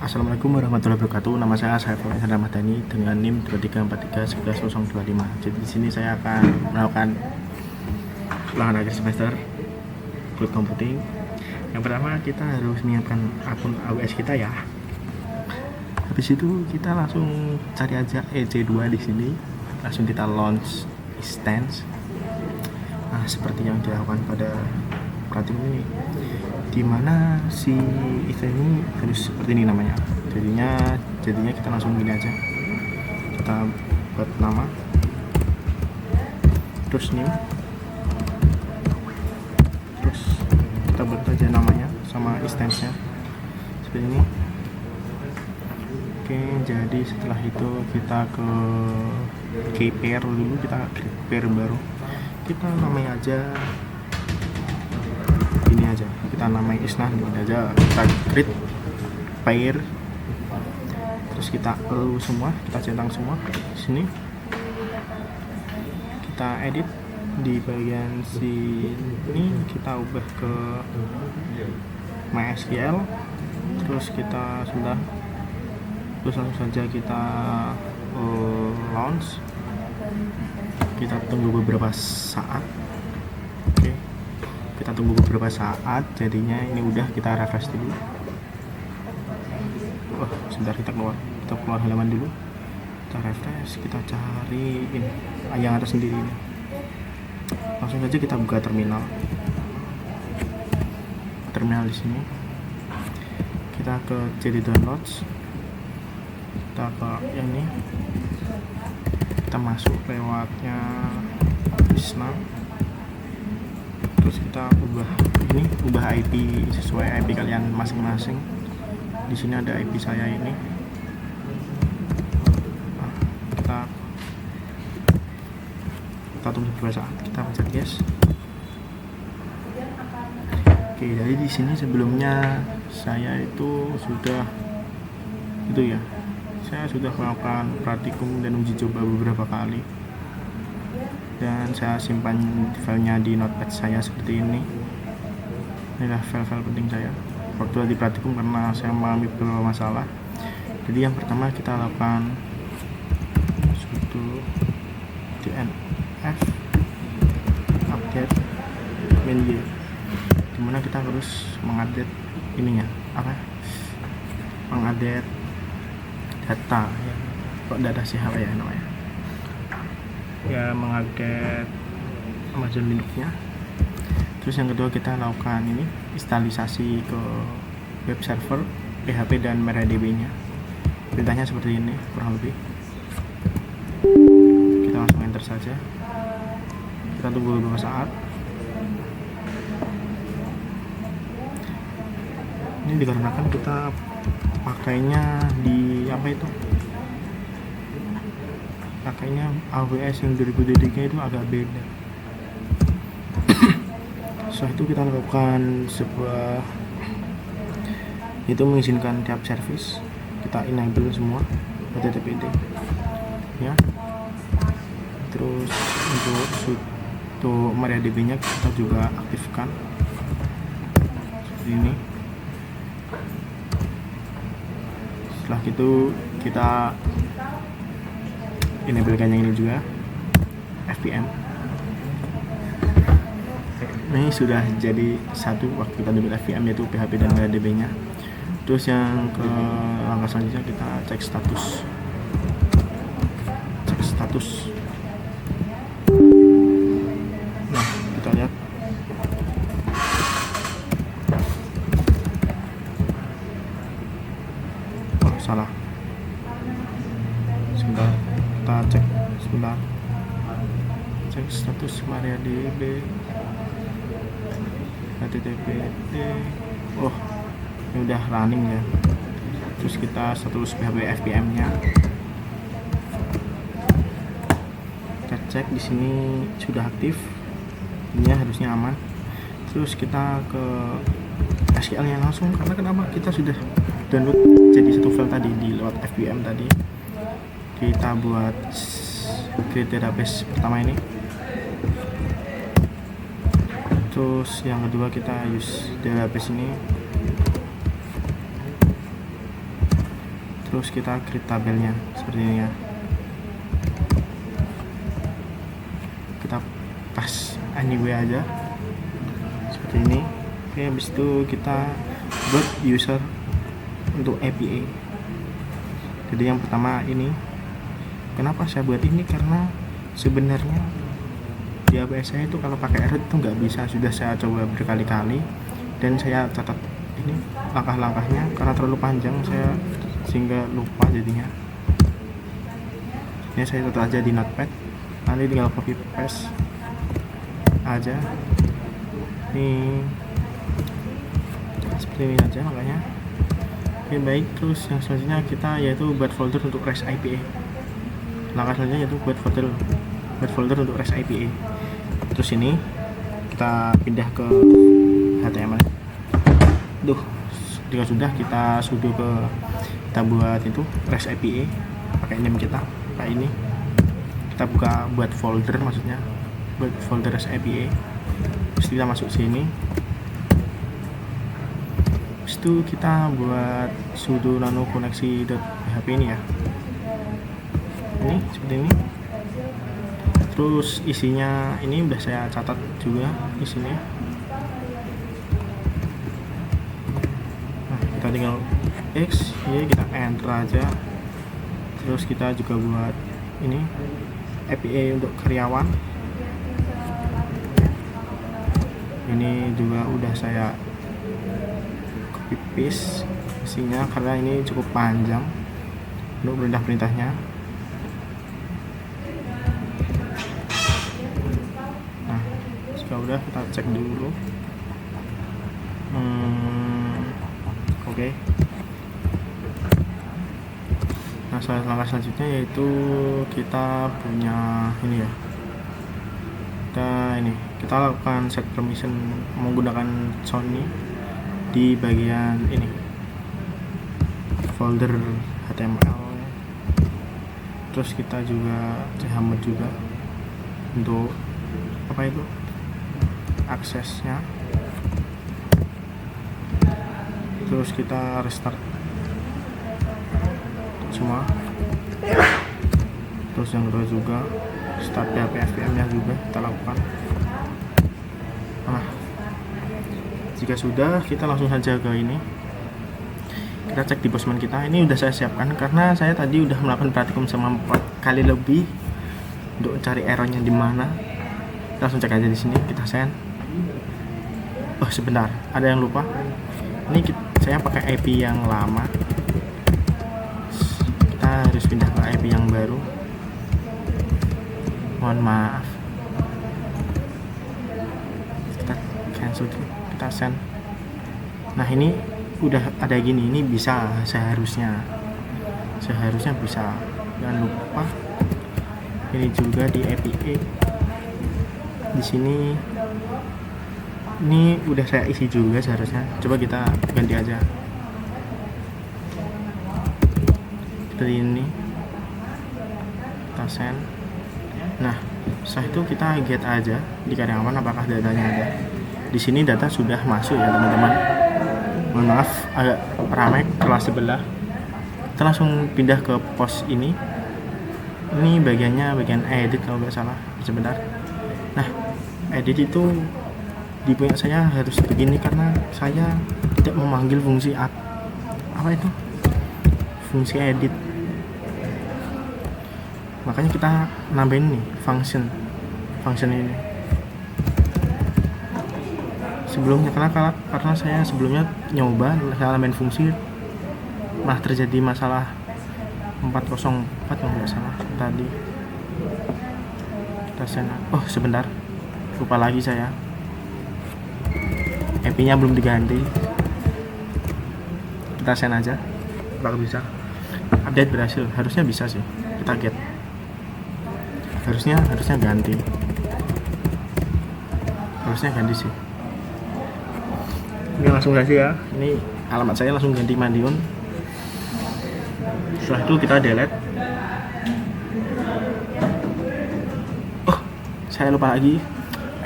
Assalamualaikum warahmatullahi wabarakatuh. Nama saya Saiful Ihsan Ramadhani dengan NIM 2343111025. Jadi di sini saya akan melakukan ulangan akhir semester Cloud Computing. Yang pertama kita harus menyiapkan akun AWS kita ya. Habis itu kita langsung cari aja EC2 di sini. Langsung kita launch instance. Nah, seperti yang dilakukan pada praktikum ini, dimana si event ini harus seperti ini namanya. Jadinya kita langsung gini aja, kita buat nama, terus new, terus kita buat aja namanya sama instance-nya seperti ini. Oke, jadi setelah itu kita ke pair dulu, kita create pair baru, kita namanya aja ini aja, kita namai Isna ini aja, kita create pair, terus kita semua, kita centang semua di sini, kita edit di bagian sini, kita ubah ke MySQL, terus kita sudah, terus langsung saja kita launch, kita tunggu beberapa saat. Kita tunggu beberapa saat, jadinya ini udah, kita refresh dulu. Sebentar, kita keluar halaman dulu, kita refresh, kita cari ini yang ada sendiri ini. Langsung saja kita buka terminal di sini, kita ke CD downloads, kita ke ini, kita masuk lewatnya Isna, terus kita ubah IP sesuai IP kalian masing-masing. Di sini ada IP saya ini. Nah, kita tunggu beberapa saat, kita pencet yes. Oke, jadi di sini sebelumnya saya itu sudah saya sudah melakukan praktikum dan uji coba beberapa kali, dan saya simpan filenya di notepad saya seperti ini. Inilah file-file penting saya waktu di praktikum karena saya mengalami beberapa masalah. Jadi yang pertama kita lakukan sudo dnf update menu, dimana kita harus mengupdate ininya, mengupdate data ya. Kok data sih apa ya namanya ya, mengupdate Amazon Linux-nya. Terus yang kedua kita lakukan ini instalisasi ke web server, PHP dan MariaDB-nya. Perintahnya seperti ini kurang lebih. Kita langsung enter saja. Kita tunggu beberapa saat. Ini dikarenakan kita pakainya di pakainya AWS yang 2023 itu agak beda. Setelah itu kita lakukan itu mengizinkan tiap service, kita enable semua HTTPD ya. Terus untuk MariaDB nya kita juga aktifkan seperti ini. Setelah itu kita enablekan yang ini juga, FPM. Ini sudah jadi satu waktu kita enable FPM, yaitu PHP dan MariaDB nya. Terus yang ke langkah selanjutnya kita cek status. Nah, kita lihat salah. Sebentar, kita cek sebentar. Cek status MariaDB HTTPD. Ini udah running ya. Terus kita status PHP FPM nya kita cek, di sini sudah aktif, ini harusnya aman. Terus kita ke SQL nya langsung, karena kenapa, kita sudah download jadi satu file tadi di lewat FPM tadi. Kita buat create database pertama ini, terus yang kedua kita use database ini. terus kita create tabelnya seperti ini ya, kita pas anyway aja seperti ini. Oke, habis itu kita buat user untuk API. Jadi yang pertama ini, kenapa saya buat ini, karena sebenarnya di APS saya itu kalau pakai root itu nggak bisa. Sudah saya coba berkali-kali dan saya catat ini langkah-langkahnya, karena terlalu panjang saya sehingga lupa jadinya. Ini saya catat aja di notepad, nanti tinggal copy paste aja. Ini seperti ini aja makanya. Oke, baik. Terus yang selanjutnya kita yaitu buat folder untuk REST API. Langkah selanjutnya yaitu buat folder untuk REST API. Terus ini kita pindah ke HTML. Jika sudah, kita sudo kita buat itu REST API pakai name kita kayak ini. Kita buka buat folder, maksudnya buat folder REST API. Terus kita masuk sini. Terus itu kita buat sudo nano koneksi.php ini ya. Ini seperti ini. Terus isinya ini udah saya catat juga isinya. Nah, kita tinggal X, ya kita enter aja. Terus kita juga buat ini API untuk karyawan. Ini juga udah saya copy paste isinya karena ini cukup panjang untuk perintah-perintahnya. Nah, jika udah kita cek dulu. Oke. Nah, langkah selanjutnya yaitu kita punya ini ya. Kita lakukan set permission menggunakan Sony di bagian ini folder HTML. Terus kita juga chmod juga untuk apa itu aksesnya. Terus kita restart semua. Terus yang kedua juga start PHP FPM nya juga kita lakukan. Nah, jika sudah, kita langsung saja ke ini. Kita cek di Postman kita. Ini udah saya siapkan karena saya tadi udah melakukan praktikum sama 4 kali lebih untuk cari errornya di mana. Kita langsung cek aja di sini. Kita send. Oh sebentar, ada yang lupa. Ini saya pakai IP yang lama. Kita harus pindah ke IP yang baru. Mohon maaf. Kita cancel, kita send. Nah, ini udah ada gini, ini bisa seharusnya bisa. Jangan lupa ini juga di API. Di sini ini udah saya isi juga seharusnya. Coba kita ganti aja. Seperti ini. Kita send. Nah, setelah itu kita get aja di karyawan apakah datanya ada. Di sini data sudah masuk ya teman-teman. Mohon maaf agak ramai kelas sebelah. Kita langsung pindah ke post ini. Ini bagiannya bagian edit kalau nggak salah. Sebentar. Nah, edit itu di punya saya harus begini karena saya tidak memanggil fungsi apa itu fungsi edit. Makanya kita nambahin nih function ini sebelumnya, karena saya sebelumnya nyoba saya nambahin fungsi malah terjadi masalah 404 kalau nggak salah tadi. Kita send. Oh sebentar, lupa lagi saya, IP nya belum diganti. Kita send aja, bakal bisa. Update berhasil, harusnya bisa sih. Kita get, harusnya ganti sih. Ini langsung aja ya, ini alamat saya langsung ganti Madiun. Setelah itu kita delete. Oh saya lupa lagi,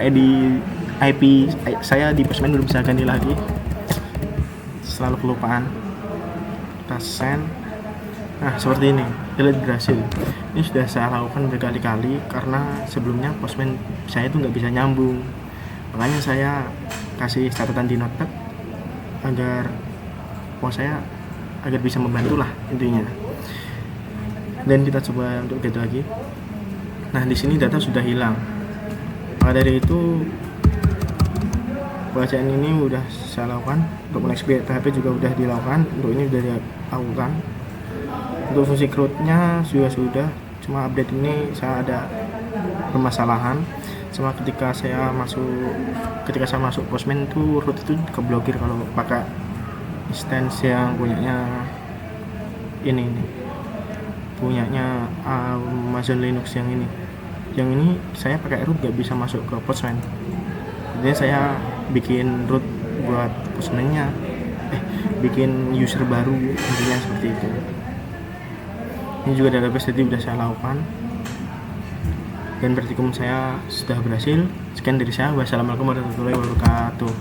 IP saya di Postman belum bisa ganti lagi, selalu kelupaan. Kita send. Nah seperti ini, delete berhasil. Ini sudah saya lakukan berkali-kali karena sebelumnya Postman saya itu nggak bisa nyambung. Makanya saya kasih catatan di notepad agar saya agar bisa membantu lah intinya. Dan kita coba untuk get lagi. Nah di sini data sudah hilang. Maka dari itu bacaan ini udah saya lakukan. Untuk koneksi PHP juga udah dilakukan. Untuk ini udah dilakukan. Untuk fungsi rootnya juga sudah. Cuma update ini saya ada permasalahan. Cuma ketika saya masuk Postman itu root itu keblokir kalau pakai instance yang punyanya ini punyanya Amazon Linux yang ini saya pakai root gak bisa masuk ke Postman. Jadi saya bikin root buat Postman-nya bikin user baru, intinya seperti itu. Ini juga database tadi udah saya lakukan dan praktikum saya sudah berhasil. Sekian dari saya, wassalamualaikum warahmatullahi wabarakatuh.